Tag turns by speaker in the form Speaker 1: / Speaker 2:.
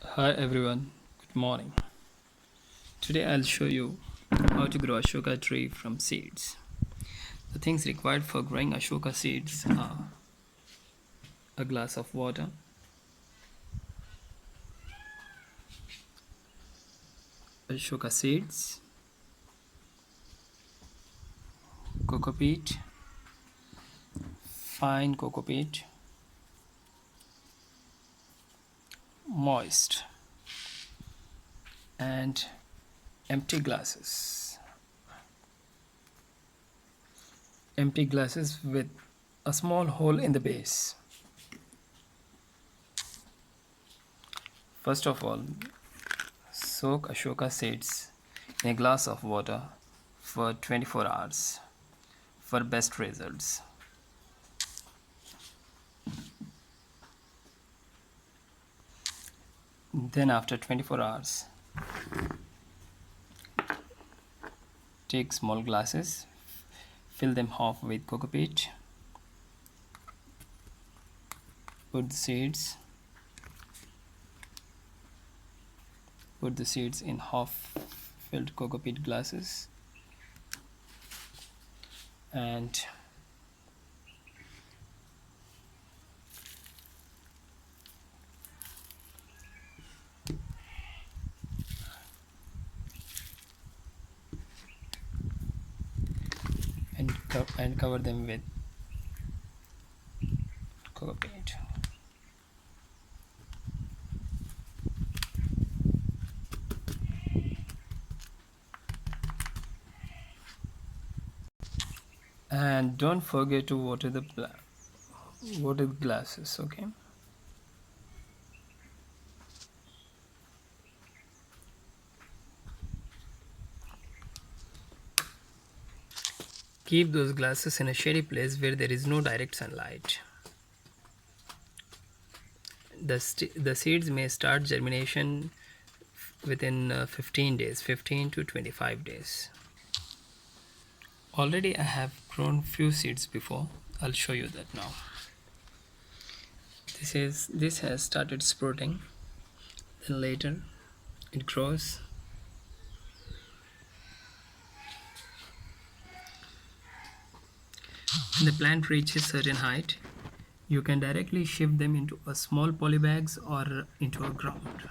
Speaker 1: Hi everyone, good morning. Today I'll show you how to grow Ashoka tree from seeds. The things required for growing Ashoka seeds are a glass of water, Ashoka seeds, cocoa peat, fine cocoa peat, moist, and empty glasses. Empty glasses with a small hole in the base. First of all, soak Ashoka seeds in a glass of water for 24 hours for best results. Then after 24 hours, take small glasses, fill them half with cocoa peat, put the seeds in half filled cocoa peat glasses and cover them with cocoa peat. And don't forget to water the glasses, okay? Keep those glasses in a shady place where there is no direct sunlight. The seeds may start germination within 15 days, 15 to 25 days. Already I have grown few seeds before. I'll show you that now. This has started sprouting, then later it grows. When the plant reaches certain height, you can directly shift them into a small polybags or into a ground.